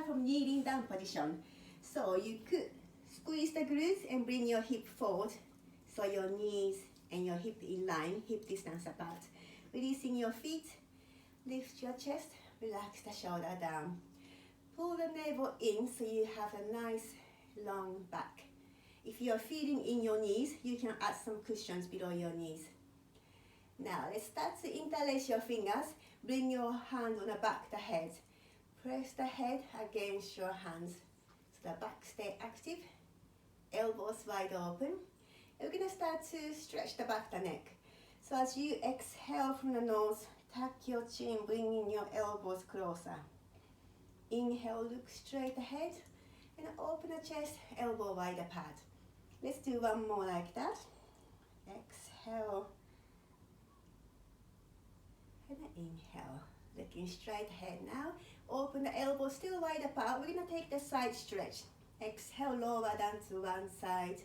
start from kneeling down position. So you could squeeze the glutes and bring your hip forward. So your knees and your hip in line, hip distance apart. Releasing your feet, lift your chest, relax the shoulder down. Pull the navel in so you have a nice long back. If you are feeling in your knees, you can add some cushions below your knees. Now let's start to interlace your fingers. Bring your hand on the back of the head. Press the head against your hands so the back stay active. Elbows wide open. And we're going to start to stretch the back of the neck. So as you exhale from the nose, tuck your chin, bringing your elbows closer. Inhale, look straight ahead, and open the chest, elbow wide apart. Let's do one more like that. Exhale, and inhale. Looking straight ahead now. Open the elbows still wide apart. We're going to take the side stretch. Exhale, lower down to one side.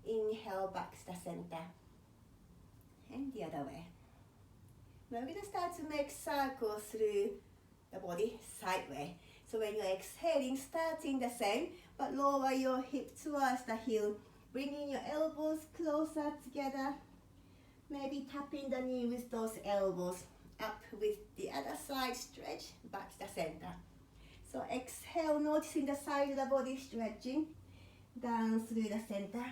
Inhale, back to the center. And the other way. Now we're going to start to make circles through the body sideways. So when you're exhaling, starting the same, but lower your hip towards the heel. Bringing your elbows closer together. Maybe tapping the knee with those elbows. Up with the other side, stretch, back to the center. So exhale, noticing the side of the body stretching. Down through the center.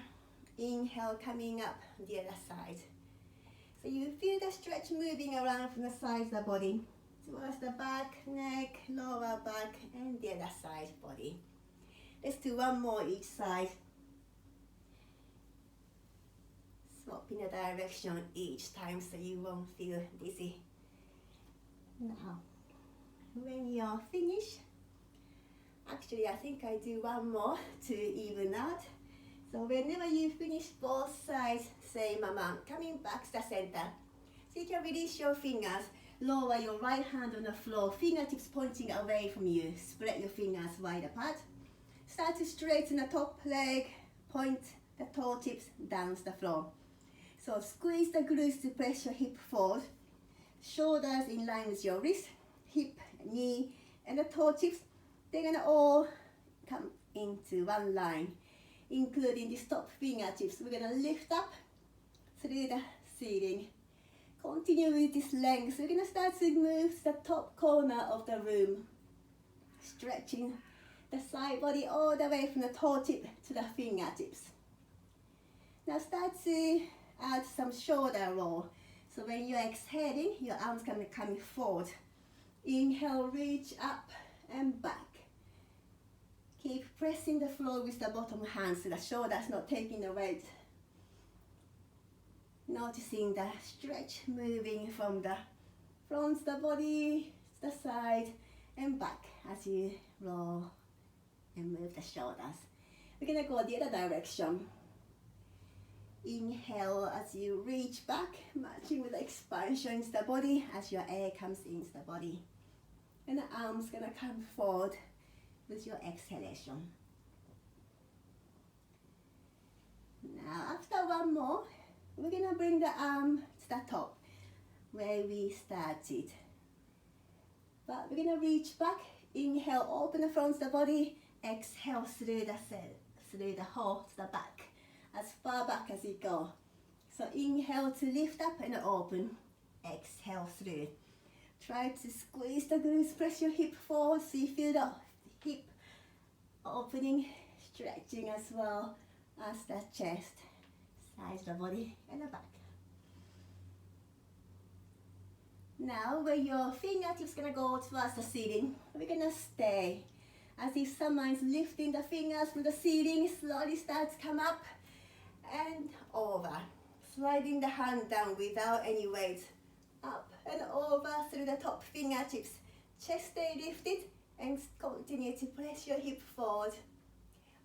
Inhale, coming up the other side. So you feel the stretch moving around from the sides of the body. Towards the back, neck, lower back, and the other side body. Let's do one more each side. Swapping the direction each time so you won't feel dizzy. Now, when you're finished, actually I think I do one more to even out. So whenever you finish both sides, same amount, coming back to the center. So you can release your fingers. Lower your right hand on the floor, fingertips pointing away from you. Spread your fingers wide apart. Start to straighten the top leg, point the toe tips down to the floor. So squeeze the glutes to press your hip forward. Shoulders in line with your wrist, hip, knee, and the toe tips. They're gonna all come into one line, including the top fingertips. We're gonna lift up through the ceiling. Continue with this length. We're going to start to move to the top corner of the room. Stretching the side body all the way from the toe tip to the fingertips. Now start to add some shoulder roll. So when you're exhaling, your arms can be coming forward. Inhale, reach up and back. Keep pressing the floor with the bottom hand so the shoulders not taking the weight. Noticing the stretch moving from the front of the body to the side and back as you roll and move the shoulders. We're going to go the other direction. Inhale as you reach back, matching with the expansion into the body as your air comes into the body. And the arms going to come forward with your exhalation. Now after one more, we're going to bring the arm to the top where we started. But we're going to reach back. Inhale, open the front of the body. Exhale through the hole to the back. As far back as you go. So inhale to lift up and open. Exhale through. Try to squeeze the glutes. Press your hip forward so you feel the hip opening, stretching as well as the chest. Size the body and the back. Now where your fingertips gonna go towards the ceiling, we're gonna stay. As if someone's lifting the fingers from the ceiling, slowly start to come up and over. Sliding the hand down without any weight. Up and over through the top fingertips. Chest stay lifted and continue to press your hip forward.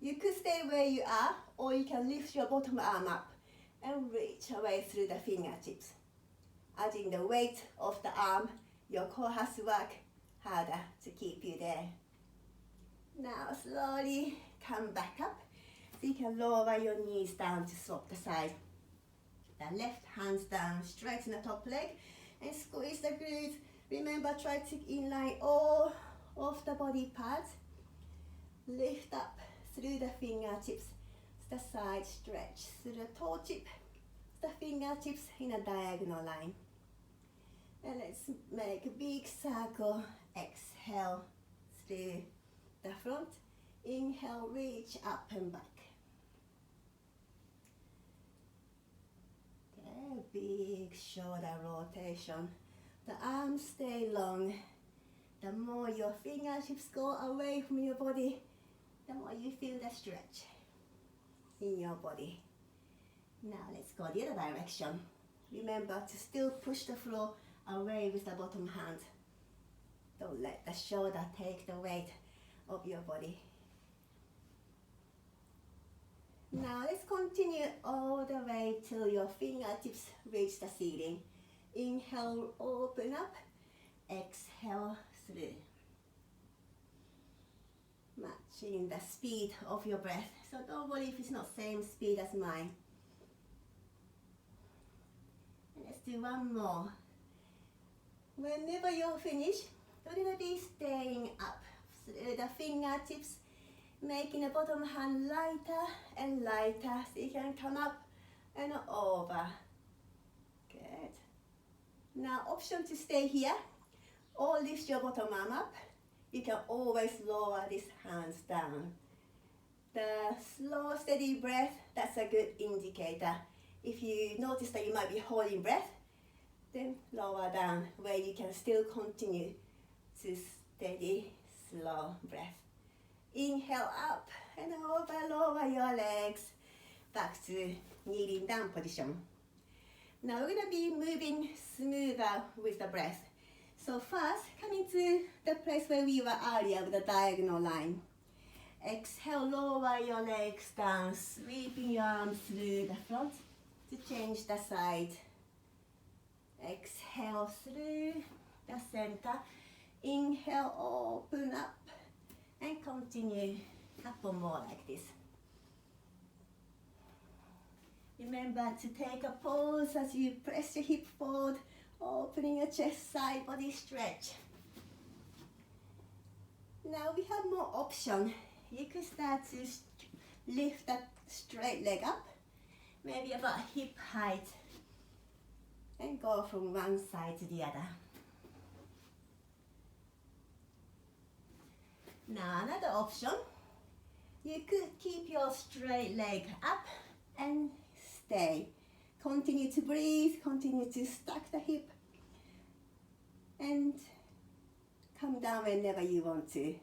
You could stay where you are or you can lift your bottom arm up and reach away through the fingertips. Adding the weight of the arm, your core has to work harder to keep you there. Now slowly come back up so you can lower your knees down to swap the side. The left hands down, straighten the top leg and squeeze the glutes. Remember, try to inline all of the body parts. Lift up through the fingertips, the side stretch through the toe tip, the fingertips in a diagonal line. And let's make a big circle. Exhale through the front. Inhale, reach up and back. Okay, big shoulder rotation. The arms stay long. The more your fingertips go away from your body, the more you feel the stretch in your body. Now let's go the other direction. Remember to still push the floor away with the bottom hand. Don't let the shoulder take the weight of your body. Now let's continue all the way till your fingertips reach the ceiling. Inhale, open up. Exhale, through. Matching the speed of your breath. So don't worry if it's not same speed as mine. And let's do one more. Whenever you're finished, you're going to be staying up through the fingertips, making the bottom hand lighter and lighter so you can come up and over. Good. Now, option to stay here or lift your bottom arm up. You can always lower these hands down. The slow, steady breath, that's a good indicator. If you notice that you might be holding breath, then lower down where you can still continue to steady, slow breath. Inhale up and over, lower your legs back to kneeling down position. Now we're going to be moving smoother with the breath. So first, coming to the place where we were earlier with the diagonal line. Exhale, lower your legs down, sweeping your arms through the front to change the side. Exhale through the center. Inhale, open up and continue a couple more like this. Remember to take a pause as you press your hip forward, opening your chest, side body stretch. Now we have more option. You can start to lift that straight leg up, maybe about hip height, and go from one side to the other. Now another option, you could keep your straight leg up and stay. Continue to breathe, continue to stack the hip and come down whenever you want to.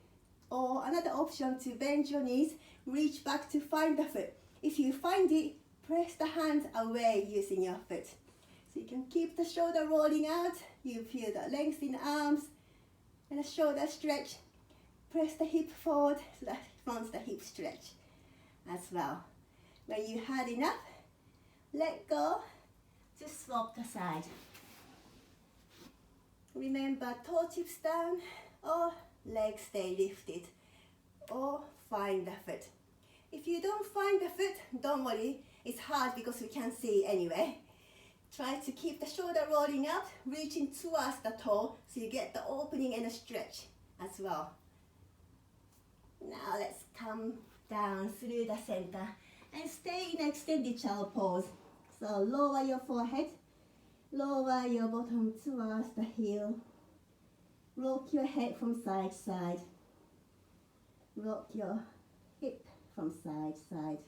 Or another option, to bend your knees, reach back to find the foot. If you find it, press the hands away using your foot. So you can keep the shoulder rolling out, you feel the length in the arms and the shoulder stretch. Press the hip forward so that fronts the hip stretch as well. When you had enough, let go, just swap the side. Remember, toe tips down or legs stay lifted, or find the foot. If you don't find the foot, don't worry, it's hard because we can't see anyway. Try to keep the shoulder rolling out, reaching towards the toe so you get the opening and the stretch as well. Now let's come down through the center and stay in extended child pose. So lower your forehead, lower your bottom towards the heel. Rock your head from side to side. Rock your hip from side to side.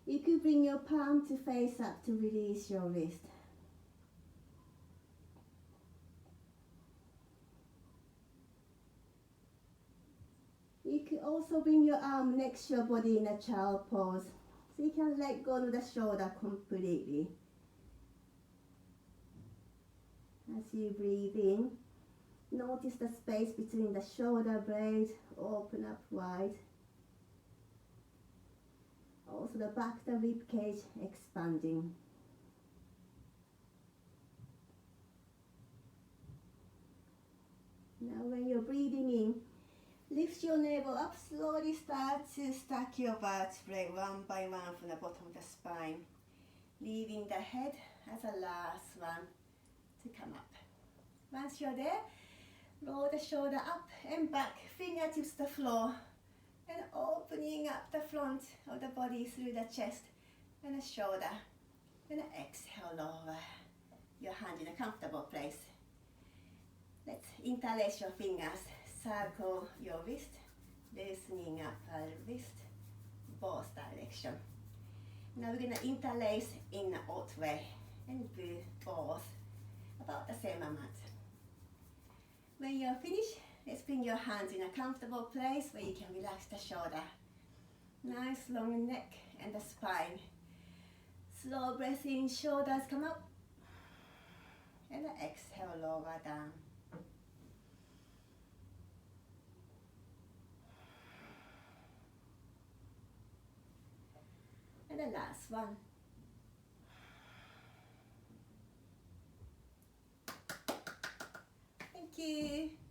You could bring your palm to face up to release your wrist. You could also bring your arm next to your body in a child pose, so you can let go of the shoulder completely. As you breathe in, notice the space between the shoulder blades, open up wide. Also the back of the rib cage expanding. Now when you're breathing in, lift your navel up, slowly start to stack your vertebrae one by one from the bottom of the spine, leaving the head as a last one to come up. Once you're there, Roll the shoulder up and back, fingertips to the floor, and opening up the front of the body through the chest and the shoulder. And exhale over. Your hand in a comfortable place. Let's interlace your fingers, circle your wrist, loosening up our wrist, both direction. Now we're going to interlace in the odd way and do both about the same amount. When you're finished, let's bring your hands in a comfortable place where you can relax the shoulder. Nice long neck and the spine. Slow breath in, shoulders come up. And exhale, lower down. And the last one. Thank you.